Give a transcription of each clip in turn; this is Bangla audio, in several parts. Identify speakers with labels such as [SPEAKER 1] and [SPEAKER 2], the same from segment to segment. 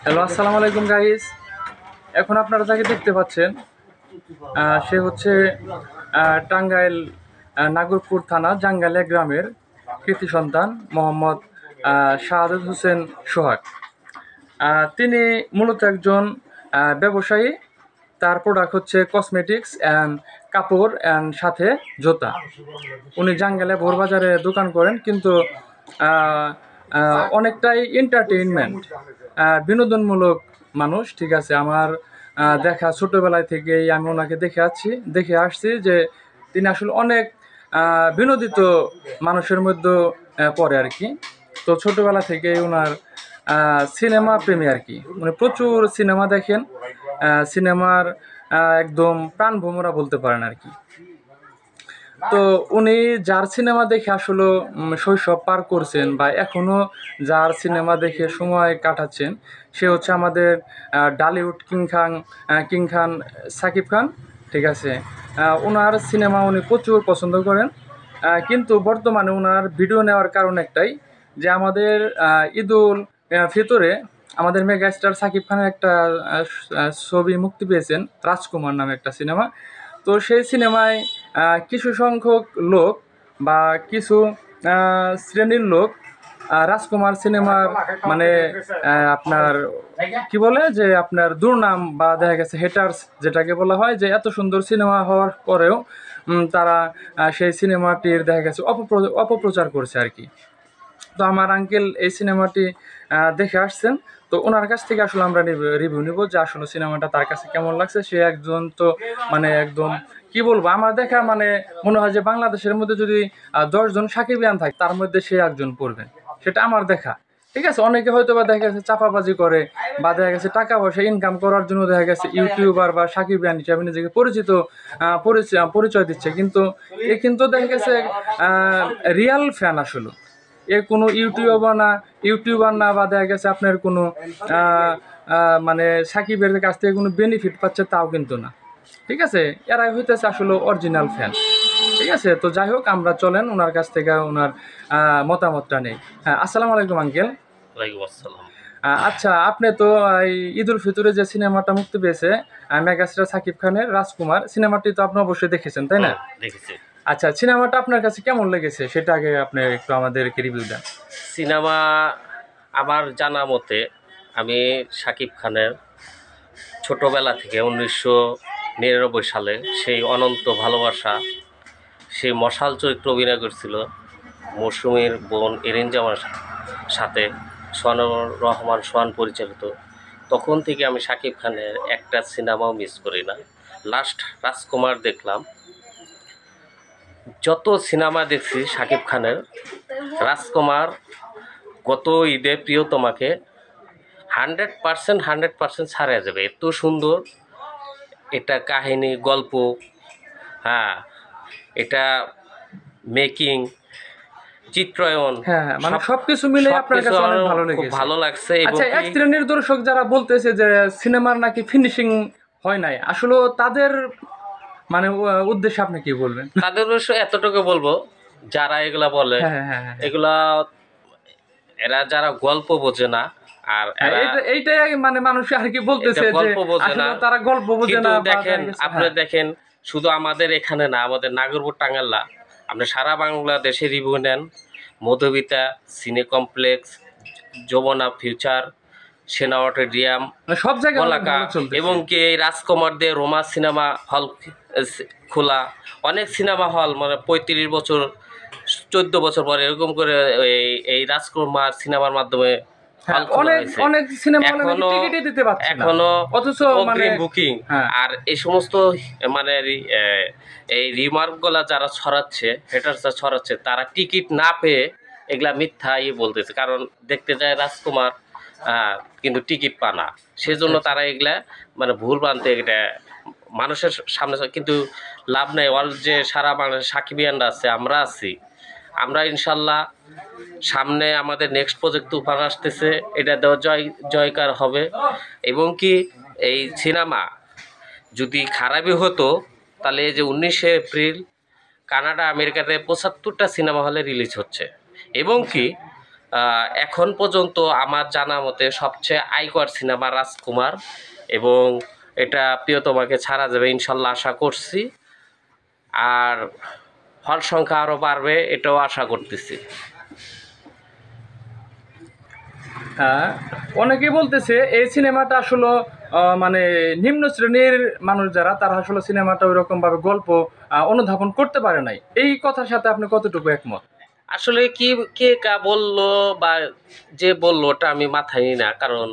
[SPEAKER 1] হ্যালো, আসসালামু আলাইকুম গাইস। এখন আপনারা যাকে দেখতে পাচ্ছেন সে হচ্ছে টাঙ্গাইল নাগরপুর থানা জাঙ্গালিয়া গ্রামের কৃতি সন্তান মোহাম্মদ শাহাদত হোসেন সোহাগ। তিনি মূলত একজন ব্যবসায়ী। তার প্রোডাক্ট হচ্ছে কসমেটিক্স অ্যান্ড কাপড় অ্যান্ড সাথে জুতা। উনি জাঙ্গালিয়া ভোরবাজারে দোকান করেন, কিন্তু আহ, অনেকটাই এন্টারটেইনমেন্ট, বিনোদনমূলক মানুষ। ঠিক আছে, আমার দেখা ছোটবেলায় থেকেই আমি ওনাকে দেখে আসছি যে তিনি আসলে অনেক বিনোদিত মানুষের মধ্যে পড়ে আর কি। তো ছোটবেলা থেকেই ওনার সিনেমা প্রেমী আর কি। উনি প্রচুর সিনেমা দেখেন, সিনেমার একদম প্রাণ ভোমরা বলতে পারেন আর কি। তো উনি যার সিনেমা দেখে আসলে শৈশব পার করছেন বা এখনো যার সিনেমা দেখে সময় কাটাচ্ছেন, সে হচ্ছে আমাদের ডালিউড কিং খান সাকিব খান। ঠিক আছে, ওনার সিনেমা উনি প্রচুর পছন্দ করেন। কিন্তু বর্তমানে ওনার ভিডিও নেওয়ার কারণ একটাই, যে আমাদের ঈদুল ফিতরে আমাদের মেগা স্টার সাকিব খানের একটা ছবি মুক্তি পেয়েছেন, রাজকুমার নামে একটা সিনেমা। তো সেই সিনেমায় কিছু সংখ্যক লোক বা কিছু শ্রেণীর লোক রাজকুমার সিনেমার মানে আপনার কি বলে যে আপনার দুর্নাম বা দেখা গেছে হেটার্স যেটাকে বলা হয়, যে এত সুন্দর সিনেমা হওয়ার পরেও তারা সেই সিনেমাটির দেখা গেছে অপপ্রচার করছে আর কি। তো আমার আঙ্কেল এই সিনেমাটি দেখে আসছেন। তো ওনার কাছ থেকে আসলে আমরা রিভিউ নিব যে আসলে সিনেমাটা তার কাছে কেমন লাগছে। সে একজন তো মানে একদম কি বলবো, আমার দেখা মানে মনে হয় যে বাংলাদেশের মধ্যে যদি 10 জন সাকিবিয়ান থাকে তার মধ্যে সে একজন পড়বেন, সেটা আমার দেখা। ঠিক আছে, অনেকে হয়তো বা দেখা গেছে চাপাবাজি করে বা দেখা গেছে টাকা পয়সা ইনকাম করার জন্য দেখা গেছে ইউটিউবার বা সাকিবিয়ান হিসাবে নিজেকে পরিচয় দিচ্ছে, কিন্তু এ কিন্তু দেখা গেছে রিয়াল ফ্যান আসলে। এ কোনো ইউটিউবার না বা দেখা গেছে আপনার কোনো মানে সাকিবের কাছ থেকে কোনো বেনিফিট পাচ্ছে তাও কিন্তু না। ঠিক আছে, এরাই হইতেছে আসলে অরিজিনাল ফ্যান। ঠিক আছে, তো যাই হোক, আমরা চলেন ওনার কাছ থেকে ওনার মতামতটা নেই। হ্যাঁ, আসসালামু আলাইকুম আঙ্কেল।
[SPEAKER 2] ওয়ালাইকুম আসসালাম।
[SPEAKER 1] আচ্ছা, আপনি তো এই ঈদুল ফিতরে যে সিনেমাটা মুক্তি পেয়েছে মেগাস্টার সাকিব খানের রাজকুমার, সিনেমাটি তো আপনি অবশ্যই দেখেছেন, তাই না?
[SPEAKER 2] দেখেছি।
[SPEAKER 1] আচ্ছা, সিনেমাটা আপনার কাছে কেমন লেগেছে সেটা আগে আপনি একটু আমাদেরকে রিভিউ দেন।
[SPEAKER 2] সিনেমা আমার জানা মতে আমি শাকিব খানের ছোটোবেলা থেকে 1999 সালে সেই অনন্ত ভালোবাসা, সেই মশাল চরিত্র অভিনয় করছিল মৌসুমীর বোন এরিন জামার সাথে, সোহানুর রহমান সোহান পরিচালিত। তখন থেকে আমি শাকিব খানের একটা সিনেমাও মিস করি না। লাস্ট রাজকুমার দেখলাম। যত সিনেমা দেখছি শাকিব খানের, রাজকুমার গত ঈদে প্রিয়তমাকে 100% ছাড়িয়ে যাবে। এত সুন্দর এটা কাহিনী, গল্প, হ্যাঁ, এটা মেকিং, চিত্রায়ন,
[SPEAKER 1] হ্যাঁ, মানে সবকিছু মিলে আপনার কাছে অনেক ভালো
[SPEAKER 2] খুব
[SPEAKER 1] লেগেছে।
[SPEAKER 2] ভালো লাগছে। এবং
[SPEAKER 1] আচ্ছা, এক শ্রেণীর দর্শক যারা বলতেছে যে সিনেমার নাকি ফিনিশিং হয় নাই, আসলে তাদের মানে উদ্দেশ্যে আপনি কি বলবেন?
[SPEAKER 2] তাদের অবশ্য এতটুকু বলবো, যারা এগুলা বলে,
[SPEAKER 1] হ্যাঁ হ্যাঁ হ্যাঁ হ্যাঁ।
[SPEAKER 2] এগুলা এরা যারা গল্প বোঝে না, আর এরা
[SPEAKER 1] এইটাই মানে মানুষ আর কি বলতেছে যে
[SPEAKER 2] গল্প বোঝে
[SPEAKER 1] আসলে
[SPEAKER 2] না।
[SPEAKER 1] তারা গল্প বোঝে
[SPEAKER 2] কিন্তু
[SPEAKER 1] না।
[SPEAKER 2] দেখেন, আপনি দেখেন, শুধু আমাদের এখানে না, আমাদের নাগরপুর টাঙ্গাইলা, আপনি সারা বাংলাদেশে রিভিউ নেন, মধুবিতা, সিনে কমপ্লেক্স, যমুনা ফিউচার, সেনা অডিটোরিয়াম,
[SPEAKER 1] সব জায়গায়
[SPEAKER 2] বলাকা, এবং কি এই রাজকুমারদের রোমা সিনেমা হল খোলা, অনেক সিনেমা হল, মানে 35 বছর 14 বছর পরে এরকম করে এই রাজকুমার সিনেমার মাধ্যমে এখনো বুকিং। আর এই সমস্ত মানে এই রিমার্ক গুলা যারা ছড়াচ্ছে, হেটার্সরা ছড়াচ্ছে, তারা টিকিট না পেয়ে এগুলা মিথ্যা বলতেছে। কারণ দেখতে যায় রাজকুমার, কিন্তু টিকিট পা না, সেজন্য তারা এগুলা মানে ভুল বানতে এটা মানুষের সামনে। কিন্তু লাভ নেই, অল যে সারা বাংলাদেশ সাকিবিয়ানরা আছে, আমরা আছি, আমরা ইনশাল্লাহ সামনে আমাদের নেক্সট প্রজেক্ট তুফান আসতেছে, এটা দেওয়া জয়কার হবে। এবং কি এই সিনেমা যদি খারাপই হতো, তাহলে এই যে 19শে এপ্রিল কানাডা আমেরিকাতে 75টা সিনেমা হলে রিলিজ হচ্ছে। এবং কি এখন পর্যন্ত আমার জানা মতে সবচেয়ে আয়কর সিনেমা রাজকুমার, এবং এটা প্রিয়তমাকে ছাড়া যাবে ইনশাল্লাহ আশা করছি, আর হল সংখ্যা আরও বাড়বে এটাও আশা করতেছি।
[SPEAKER 1] অনেকেই বলতেছে এই সিনেমাটা আসলে মানে নিম্ন শ্রেণীর মানুষ যারা, তারা আসলে সিনেমাটা ওই রকম ভাবে গল্প অনুধাবন করতে পারে নাই। এই কথার সাথে আপনি কতটুকু একমত?
[SPEAKER 2] আসলে কি কে কা বললো বা যে বললো ওটা আমি মাথায় নিই না, কারণ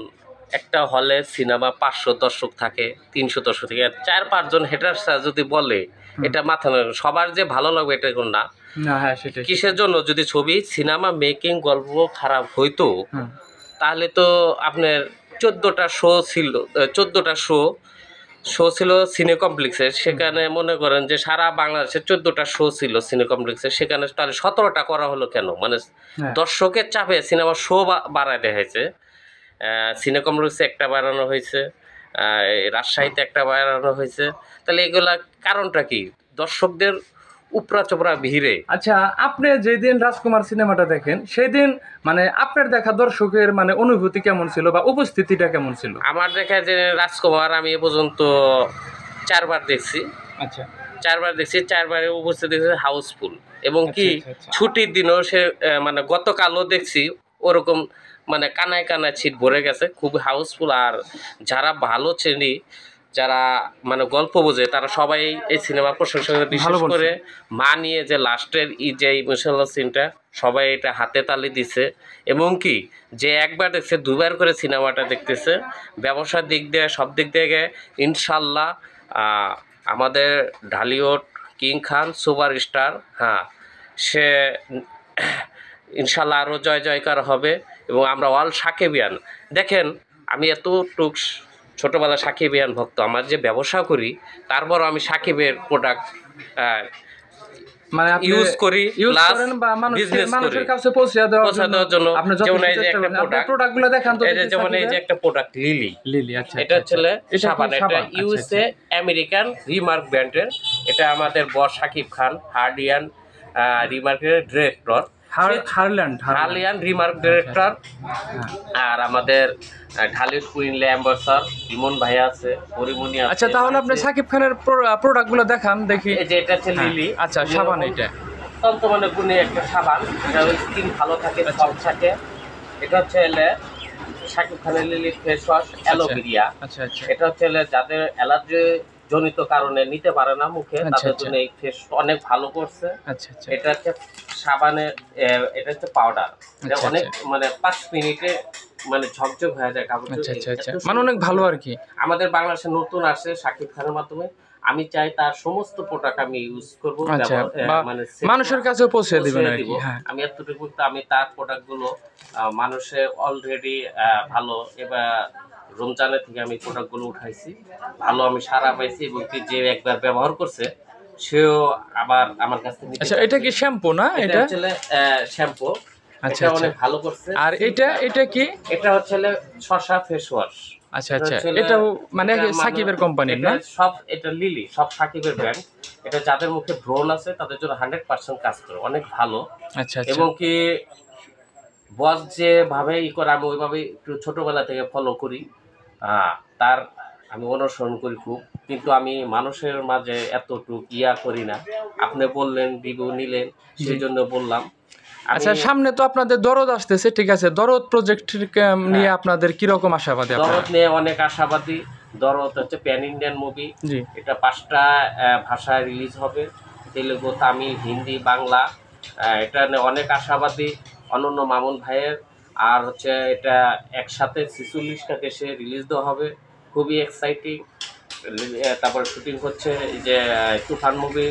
[SPEAKER 2] একটা হলে সিনেমা 500 দর্শক থাকে, 300 দর্শক থাকে, 4-5 জন হেটার্সরা যদি বলে এটা মাথা নেই, সবার যে ভালো লাগবে এটা কোন না।
[SPEAKER 1] হ্যাঁ সেটাই।
[SPEAKER 2] কিসের জন্য? যদি ছবি সিনেমা মেকিং গল্প খারাপ হইতো তাহলে তো আপনার 14টা শো ছিল, 14টা শো ছিল সিনে কমপ্লেক্সে, সেখানে মনে করেন যে সারা বাংলাদেশে 14টা শো ছিল সিনে কমপ্লেক্সে, সেখানে তাহলে 17টা করা হলো কেন? মানে দর্শকের চাপে সিনেমার শো বাড়ায় দেওয়া হয়েছে। সিনে কমপ্লেক্সে একটা বাড়ানো হয়েছে, রাজশাহীতে একটা বাড়ানো হয়েছে, তাহলে এগুলা কারণটা কি? দর্শকদের উপরা চোপড়া ভিড়ে।
[SPEAKER 1] আচ্ছা, আপনি যেদিন রাজকুমার সিনেমাটা দেখেন সেদিন মানে আপনার দেখা দর্শকের মানে অনুভূতি কেমন ছিল বা উপস্থিতিটা কেমন ছিল?
[SPEAKER 2] আমার দেখা যে রাজকুমার আমি এ পর্যন্ত 4 বার দেখছি।
[SPEAKER 1] আচ্ছা,
[SPEAKER 2] 4 বার দেখছি, 4 বারে উপস্থিতি হাউসফুল, এবং কি ছুটির দিনও সে মানে গতকালও দেখছি ওরকম, মানে কানায় কানায় সিট ভরে গেছে, খুব হাউসফুল। আর যারা ভালো শ্রেণী, যারা মানে গল্প বোঝে, তারা সবাই এই সিনেমা প্রশংসা করে, বিশেষ করে মা নিয়ে যে লাস্টের যে ইমোশনাল সিনটা, সবাই এটা হাতে তালি দিছে, এবং কি যে একবার দেখছে 2বার করে সিনেমাটা দেখতেছে। ব্যবসার দিক দিয়ে সব দিক থেকে ইনশাল্লাহ আমাদের ঢালিউড কিং খান সুপারস্টার, হ্যাঁ সে ইনশাল্লাহ আরও জয় জয়কার হবে, এবং আমরা অল সাকিবিয়ান। দেখেন আমি এতটুক ছোটোবেলা সাকিবিয়ান ভক্ত, আমার যে ব্যবসা করি তারপরও আমি সাকিবের প্রোডাক্ট
[SPEAKER 1] মানে
[SPEAKER 2] ইউজ করি, প্লাস
[SPEAKER 1] মানুষের কাছে পৌঁছে দেওয়ার
[SPEAKER 2] জন্য।
[SPEAKER 1] যেমন এই যে একটা প্রোডাক্টগুলো দেখান তো,
[SPEAKER 2] যেমন এই যে একটা প্রোডাক্ট লিলি,
[SPEAKER 1] আচ্ছা,
[SPEAKER 2] এটা হচ্ছে সাবান, এটা ইউএসএ আমেরিকান রিমার্ক ব্র্যান্ডের। এটা আমাদের বস Shakib Khan হার্ডিয়ান রিমার্কের director, হার্লিয়ান remark director. আর আমাদের ঢালিউড কুইন ল্যাম্বারসার ইমন ভাই আছে, পরিমণি আছে।
[SPEAKER 1] আচ্ছা, তাহলে আপনি সাকিব খানের প্রোডাক্টগুলো দেখান দেখি।
[SPEAKER 2] এই যে এটা হচ্ছে লিলি,
[SPEAKER 1] আচ্ছা সাবান, এটা
[SPEAKER 2] তন্তমানে গুণে একটা সাবান, এটা স্কিন ভালো থাকে, সফট থাকে। এটা হচ্ছে সাকিব খানের লিলি ফেস ওয়াশ অ্যালোভেরিয়া।
[SPEAKER 1] আচ্ছা আচ্ছা,
[SPEAKER 2] এটা হচ্ছে যাদের অ্যালার্জি জনিত কারণে নিতে পারে না মুখে, তাদের জন্য এই ফেস অনেক ভালো করছে।
[SPEAKER 1] আচ্ছা আচ্ছা,
[SPEAKER 2] এটা হচ্ছে সাবানের, এটা হচ্ছে পাউডার, এটা অনেক মানে 5 মিনিটে মানে ঝকঝক হয়ে যায় কাপড়।
[SPEAKER 1] আচ্ছা আচ্ছা আচ্ছা, মানে অনেক ভালো আর কি।
[SPEAKER 2] আমাদের বাংলাদেশে নতুন আসে সাকিব খানের মাধ্যমে, আমি চাই তার সমস্ত প্রোডাক্ট আমি ইউজ করব,
[SPEAKER 1] মানে মানুষের কাছে পৌঁছে দিবেন আর কি।
[SPEAKER 2] আমি এতটুকু, আমি তার প্রোডাক্টগুলো মানুষের অলরেডি ভালো, এবার রমজানের থেকে আমি প্রোডাক্টগুলো উঠাইছি, ভালো আমি সারা পাইছি, এবং যে একবার ব্যবহার করছে সেও আবার আমার কাছ থেকে।
[SPEAKER 1] আচ্ছা, এটা কি শ্যাম্পু না? এটা
[SPEAKER 2] হচ্ছে শ্যাম্পু। আচ্ছা, অনেক ভালো করছে।
[SPEAKER 1] আর এটা কি?
[SPEAKER 2] এটা হচ্ছে শসা ফেস ওয়াশ।
[SPEAKER 1] আচ্ছা আচ্ছা, এটাও মানে সাকিবের কোম্পানির না?
[SPEAKER 2] সব এটা লিলি, সব সাকিবের ব্র্যান্ড। এটা যাদের মুখে ব্রণ আছে তাদের জন্য 100% কাজ করে, অনেক ভালো।
[SPEAKER 1] আচ্ছা,
[SPEAKER 2] এবং কি বস যেভাবে করে আমি ওইভাবে একটু ছোটবেলা থেকে ফলো করি, তার আমি অনুসরণ করি খুব, কিন্তু আমি মানুষের মাঝে এতটুকু করি না। আপনি বললেন, রিভিউ নিলেন, সেই জন্য বললাম।
[SPEAKER 1] আচ্ছা, সামনে তো আপনাদের দরদ আসতেছে, ঠিক আছে, দরদ প্রজেক্ট নিয়ে আপনাদের কিরকম আশাবাদী?
[SPEAKER 2] দরদ নিয়ে অনেক আশাবাদী। দরদ হচ্ছে প্যান ইন্ডিয়ান মুভি, এটা 5টা ভাষায় রিলিজ হবে, তেলেগু, তামিল, হিন্দি, বাংলা। এটা নিয়ে অনেক আশাবাদী অনন্য মামুন ভাইয়ের। আর হচ্ছে এটা একসাথে 46টা দেশে রিলিজ দেওয়া হবে, খুবই এক্সাইটিং। তারপরে শুটিং হচ্ছে যে তুফান মুভি,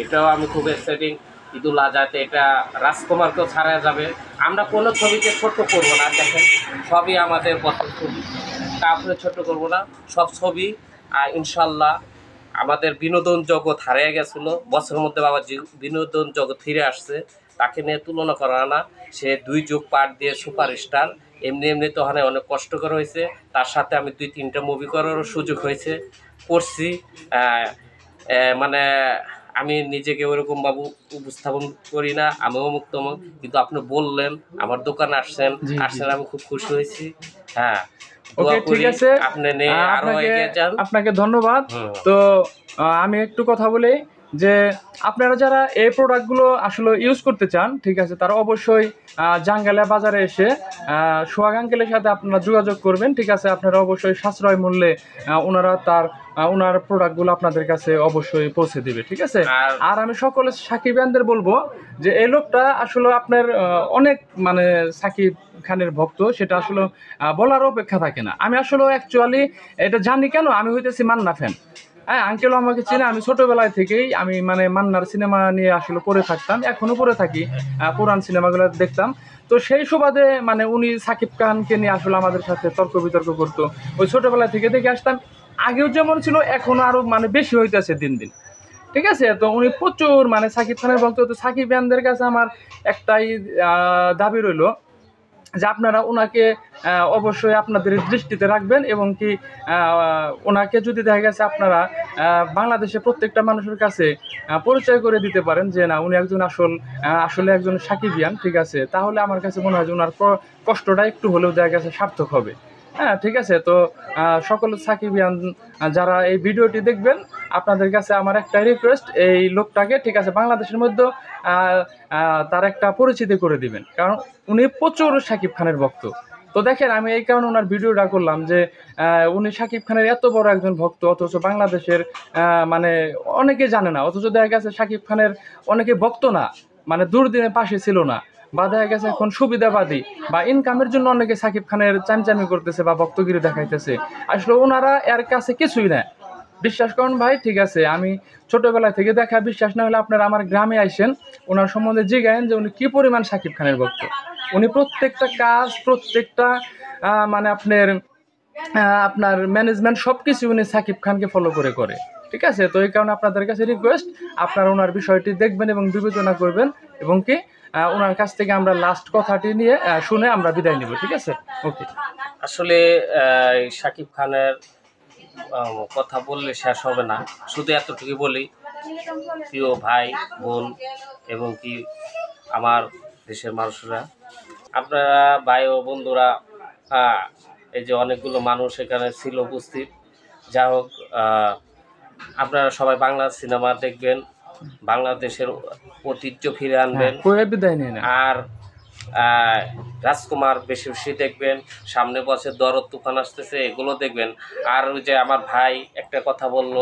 [SPEAKER 2] এটাও আমি খুব এক্সাইটিং। ঈদুল আজহাতে এটা রাজকুমারকেও ছাড়া যাবে। আমরা কোনো ছবিকে ছোট করব না, দেখেন সবই আমাদের পছন্দ ছবি, কাউকে ছোট করব না, সব ছবি ইনশাল্লাহ। আমাদের বিনোদন জগৎ হারিয়ে গেছিলো, বছরের মধ্যে বাবা বিনোদন জগৎ ফিরে আসছে, তাকে নিয়ে তুলনা করা না। সে 2 যুগ পার দিয়ে সুপারস্টার, এমনি তো ওখানে অনেক কষ্টকর হয়েছে। তার সাথে আমি 2-3টা মুভি করারও সুযোগ হয়েছে, করছি। মানে আমি নিজেকে ওরকম বাবু উপস্থাপন করি না, আমিও মুক্ত, কিন্তু আপনি বললেন, আমার দোকানে আসছেন, আমি খুব খুশি হয়েছি। হ্যাঁ,
[SPEAKER 1] ওকে, ঠিক আছে,
[SPEAKER 2] আপনাকে
[SPEAKER 1] ধন্যবাদ। তো আমি একটু কথা বলি যে আপনারা যারা এই প্রোডাক্টগুলো আসলে ইউজ করতে চান, ঠিক আছে, তারা অবশ্যই জাঙ্গালিয়া বাজারে এসে সোহাগ আঙ্কেলের সাথে আপনারা যোগাযোগ করবেন, ঠিক আছে। আপনারা অবশ্যই সাশ্রয় মূল্যে ওনার প্রোডাক্টগুলো আপনাদের কাছে অবশ্যই পৌঁছে দিবে, ঠিক আছে। আর আমি সকল সাকিবিয়ানদের বলবো যে এই লোকটা আসলে আপনার অনেক মানে সাকিব খানের ভক্ত, সেটা আসলে বলার অপেক্ষা থাকে না। আমি আসলে অ্যাকচুয়ালি এটা জানি কেন, আমি হইতেছি মান্না ফ্যান। হ্যাঁ, আঙ্কেলও আমাকে চিনে, আমি ছোটবেলায় থেকেই আমি মানে মান্নার সিনেমা নিয়ে আসলে পড়ে থাকতাম, এখনো পড়ে থাকি, পুরান সিনেমাগুলো দেখতাম। তো সেই সুবাদে মানে উনি সাকিব খানকে নিয়ে আসলে আমাদের সাথে তর্ক বিতর্ক করতো, ওই ছোটবেলা থেকে দেখে আসতাম। আগেও যেমন ছিল এখনো আরো মানে বেশি হইতেছে দিন দিন, ঠিক আছে। তো উনি প্রচুর মানে সাকিব খানের ভক্ত। তো সাকিব খানদের কাছে আমার একটাই দাবি রইল যে আপনারা ওনাকে অবশ্যই আপনাদের দৃষ্টিতে রাখবেন, এবং কি ওনাকে যদি দেখা গেছে আপনারা বাংলাদেশে প্রত্যেকটা মানুষের কাছে পরিচয় করে দিতে পারেন যে না, উনি একজন আসলে একজন সাকিবিয়ান, ঠিক আছে, তাহলে আমার কাছে মনে হয় যে ওনার কষ্টটা একটু হলেও দেখা গেছে সার্থক হবে। হ্যাঁ, ঠিক আছে। তো সকল সাকিবিয়ান যারা এই ভিডিওটি দেখবেন, আপনাদের কাছে আমার একটা রিকোয়েস্ট, এই লোকটাকে, ঠিক আছে, বাংলাদেশের মধ্যে তার একটা পরিচিতি করে দিবেন, কারণ উনি প্রচুর সাকিব খানের ভক্ত। তো দেখেন, আমি এই কারণে ওনার ভিডিওটা করলাম যে উনি সাকিব খানের এত বড় একজন ভক্ত, অথচ বাংলাদেশের মানে অনেকে জানে না, অথচ দেখা গেছে সাকিব খানের অনেকে ভক্ত না, মানে দুর্দিনে পাশে ছিল না, বা দেখা গেছে এখন সুবিধাবাদী বা ইনকামের জন্য অনেকে সাকিব খানের চামচামি করতেছে বা ভক্তগিরি দেখাইতেছে। আসলে ওনারা এর কাছে কিছুই না, বিশ্বাস করুন ভাই, ঠিক আছে। আমি ছোটবেলা থেকে দেখা, বিশ্বাস না হলে আপনারা আমার গ্রামে আইসেন, ওনার সম্বন্ধে জিজ্ঞাসেন যে উনি কি পরিমাণ সাকিব খানের ভক্ত। উনি প্রত্যেকটা কাজ, প্রত্যেকটা মানে আপনার ম্যানেজমেন্ট সব কিছু উনি সাকিব খানকে ফলো করে, ঠিক আছে। তো এই কারণে আপনাদের কাছে রিকোয়েস্ট, আপনারা ওনার বিষয়টি দেখবেন এবং বিবেচনা করবেন, এবং কি ওনার কাছ থেকে আমরা লাস্ট কথাটি নিয়ে শুনে আমরা বিদায় নিব, ঠিক আছে। ওকে।
[SPEAKER 2] আসলে সাকিব খানের কথা বললে শেষ হবে না, শুধু এতটুকু বলি, প্রিয় ভাই বোন এবং কি আমার দেশের মানুষরা, আপনারা ভাই ও বন্ধুরা, এই যে অনেকগুলো মানুষ এখানে ছিল উপস্থিত, যা হোক, আপনারা সবাই বাংলা সিনেমা দেখবেন, বাংলাদেশের ঐতিহ্য ফিরে আনবেন, আর রাজকুমার বেশি বেশি দেখবেন, সামনে বছর দরদ তুফান আসতেছে, এগুলো দেখবেন। আর ওই যে আমার ভাই একটা কথা বলল,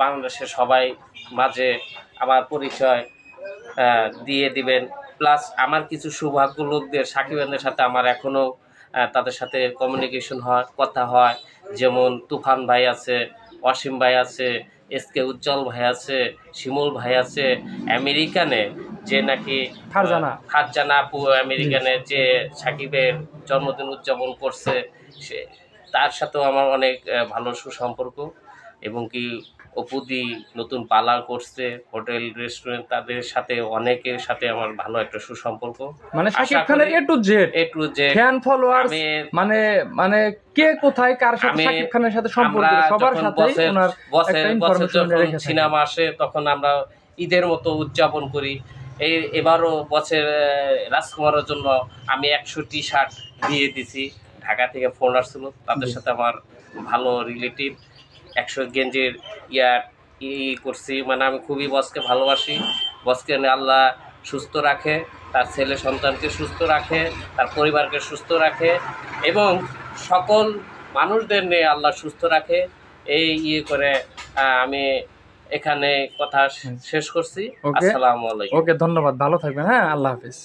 [SPEAKER 2] বাংলাদেশের সবাই মাঝে আমার পরিচয় দিয়ে দিবেন, প্লাস আমার কিছু সৌভাগ্য লোকদের, সাকিবের সাথে আমার এখনও তাদের সাথে কমিউনিকেশন হয়, কথা হয়, যেমন তুফান ভাই আছে, অসীম ভাই আছে, এসকে উজ্জ্বল ভাই আছে, শিমুল ভাই আছে, আমেরিকানে যে নাকি ফারজানা আপু আমেরিকানে যে সাকিবের জন্মদিন উদযাপন করছে, সে তার সাথেও আমার অনেক ভালো সুসম্পর্ক, এবং কি অপুদি নতুন পার্লার করছে, হোটেল রেস্টুরেন্ট, তাদের সাথে অনেকের সাথে আমার ভালো একটা সুসম্পর্ক।
[SPEAKER 1] মানে সাকিব খানের এ টু জেড ফ্যান ফলোয়ার, মানে কে কোথায় কার সাথে সাকিব খানের সাথে সম্পর্ক, সবার সাথে ওনার একটা ইনফরমেশন রেখে থাকে।
[SPEAKER 2] সিনেমা আসে তখন আমরা ঈদের মতো উদযাপন করি। এবারও বছর রাজকুমারের জন্য আমি 100 টি-শার্ট দিয়ে দিছি, ঢাকা থেকে ফোন আসছিল, তাদের সাথে আমার ভালো রিলেটিভ, 100 গেঞ্জির করছি। মানে আমি খুবই বসকে ভালোবাসি, বসকে আল্লাহ সুস্থ রাখে, তার ছেলে সন্তানকে সুস্থ রাখে, তার পরিবারকে সুস্থ রাখে, এবং সকল মানুষদের নিয়ে আল্লাহ সুস্থ রাখে। এই করে আমি এখানে কথা শেষ করছি। আসসালামু আলাইকুম।
[SPEAKER 1] ওকে, ধন্যবাদ, ভালো থাকবেন। হ্যাঁ, আল্লাহ হাফেজ।